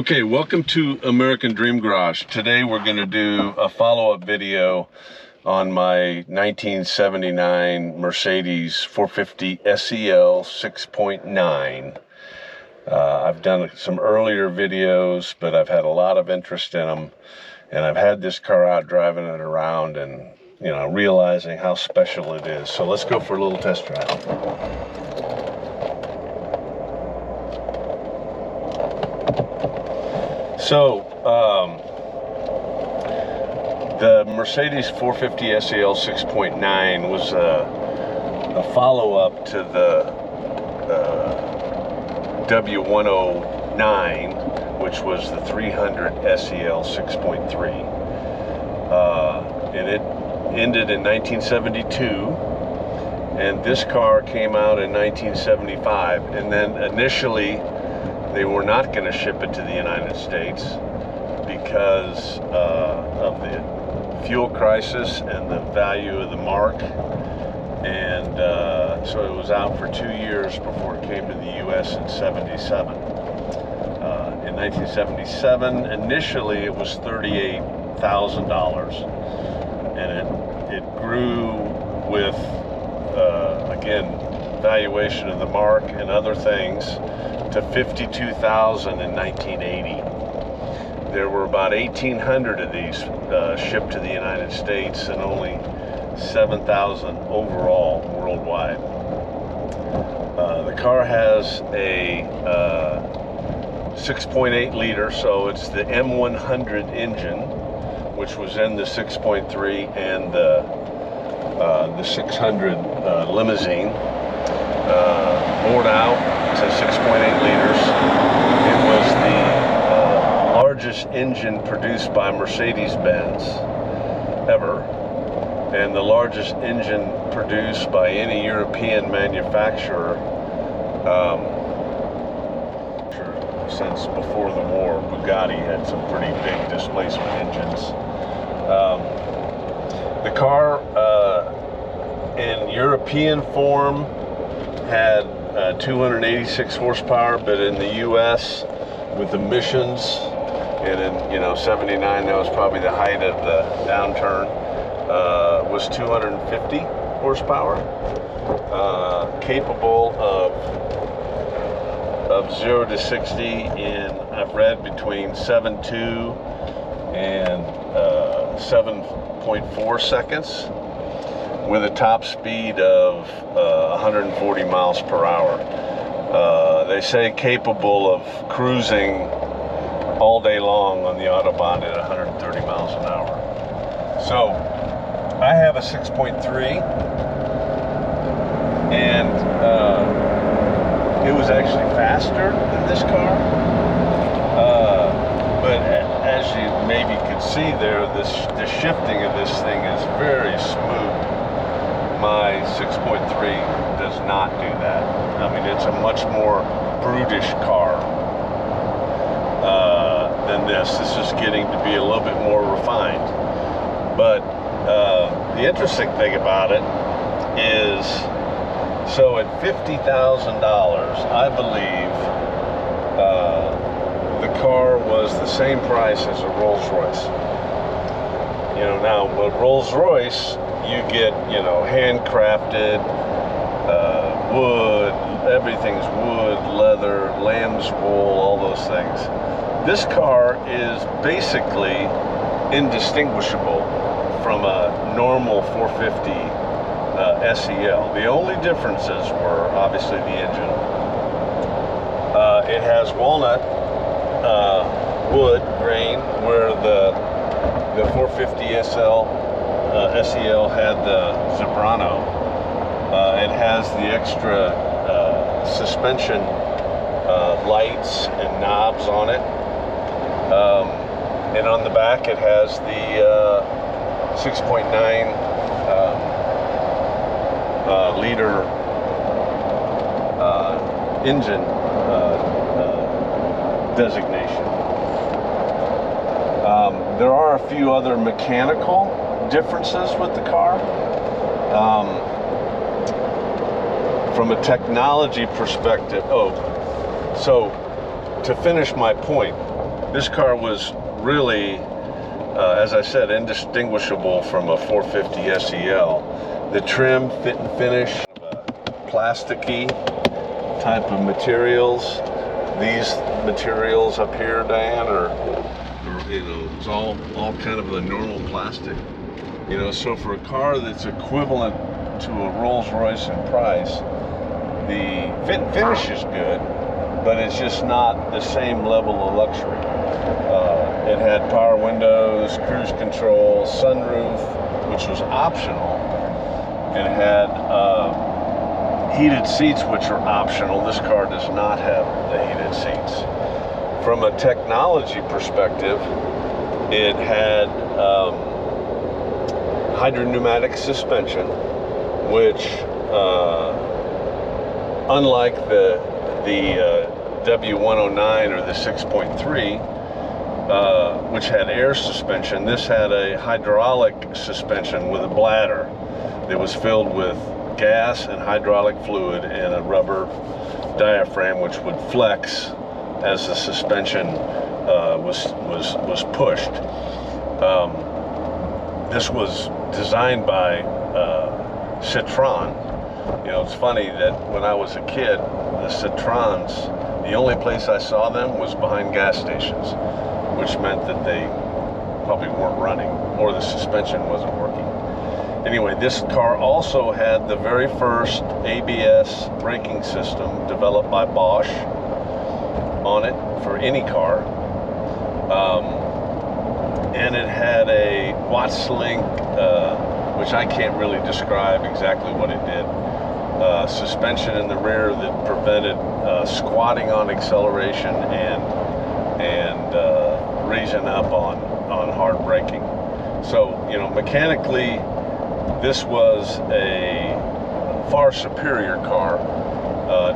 Okay, welcome to American Dream Garage. Today we're going to do a follow-up video on my 1979 Mercedes 450 SEL 6.9. I've done some earlier videos, but I've had a lot of interest in them, and I've had this car out driving it around and, you know, realizing how special it is. So let's go for a little test drive. So, the Mercedes 450 SEL 6.9 was a follow-up to the W109, which was the 300 SEL 6.3. And it ended in 1972, and this car came out in 1975, and then initially they were not going to ship it to the United States because of the fuel crisis and the value of the mark. And so it was out for 2 years before it came to the U.S. in 77. In 1977, initially it was $38,000. And it grew with, again, valuation of the mark and other things, to $52,000 in 1980. There were about 1,800 of these shipped to the United States, and only 7,000 overall worldwide. The car has a 6.8 liter, so it's the M100 engine, which was in the 6.3 and the 600 limousine. Bored out to 6.8 liters. It was the largest engine produced by Mercedes-Benz ever, and the largest engine produced by any European manufacturer since before the war. Bugatti had some pretty big displacement engines. The car in European form had 286 horsepower, but in the U.S. with emissions, and in 79, that was probably the height of the downturn, was 250 horsepower, capable of 0 to 60 in, I've read, between 7.2 and 7.4 seconds, with a top speed of 140 miles per hour. They say capable of cruising all day long on the Autobahn at 130 miles an hour. So I have a 6.3, and it was actually faster than this car. But as you maybe could see there, the shifting of this thing is very smooth. My 6.3 does not do that. I mean, it's a much more brutish car than this. This is getting to be a little bit more refined. But the interesting thing about it is, so at $50,000, I believe the car was the same price as a Rolls-Royce. Now with Rolls-Royce, you get, handcrafted wood, everything's wood, leather, lamb's wool, all those things. This car is basically indistinguishable from a normal 450 SEL. The only differences were obviously the engine. It has walnut wood grain, where the 450 SEL had the Zebrano. It has the extra suspension lights and knobs on it. And on the back it has the 6.9 liter engine designation. There are a few other mechanical differences with the car. From a technology perspective, so to finish my point, This car was really, as I said, indistinguishable from a 450 SEL. The trim, fit and finish, plasticky type of materials. These materials up here, Diane, are you know, it's all kind of the normal plastic. You know, so for a car that's equivalent to a Rolls-Royce in price, the fit and finish is good, but it's just not the same level of luxury. It had power windows, cruise control, sunroof, which was optional. It had heated seats, which are optional. This car does not have the heated seats. From a technology perspective, it had hydropneumatic suspension, which, unlike the W109 or the 6.3, which had air suspension, this had a hydraulic suspension with a bladder that was filled with gas and hydraulic fluid and a rubber diaphragm, which would flex as the suspension was pushed. This was designed by Citroën. You know, it's funny that when I was a kid, the Citroëns, the only place I saw them was behind gas stations, which meant that they probably weren't running or the suspension wasn't working. Anyway, this car also had the very first ABS braking system developed by Bosch on it for any car. And it had a Wattslink, which I can't really describe exactly what it did. Suspension in the rear that prevented squatting on acceleration and raising up on hard braking. So, you know, mechanically, this was a far superior car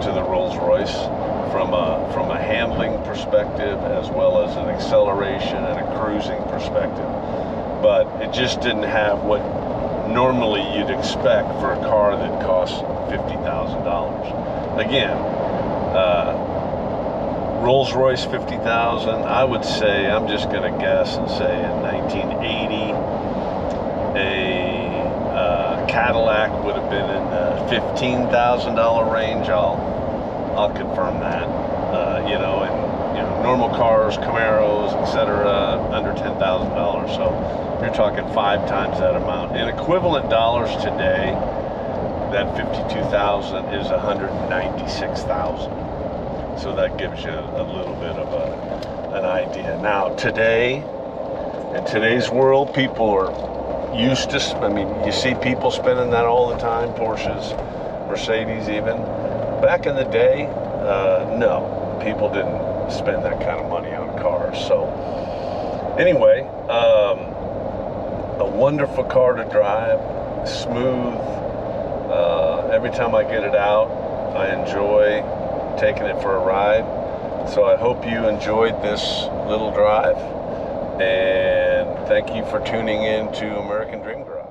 to the Rolls-Royce from a handling perspective, as well as an acceleration and a cruising perspective. But it just didn't have what normally you'd expect for a car that costs $50,000. Again, Rolls-Royce $50,000. I would say, I'm just going to guess and say in 1980, a Cadillac would have been in the $15,000 range. I'll confirm that. You know, and you know, normal cars, Camaros, etc., under $10,000. So you're talking 5 times that amount. In equivalent dollars today, that $52,000 is $196,000. So that gives you a little bit of an idea. Now, today, in today's world, people are used to, I mean, you see people spending that all the time, Porsches, Mercedes even. Back in the day, no, people didn't spend that kind of money on cars. So anyway, a wonderful car to drive, smooth. Every time I get it out, I enjoy taking it for a ride. So I hope you enjoyed this little drive, and thank you for tuning in to American Dream Garage.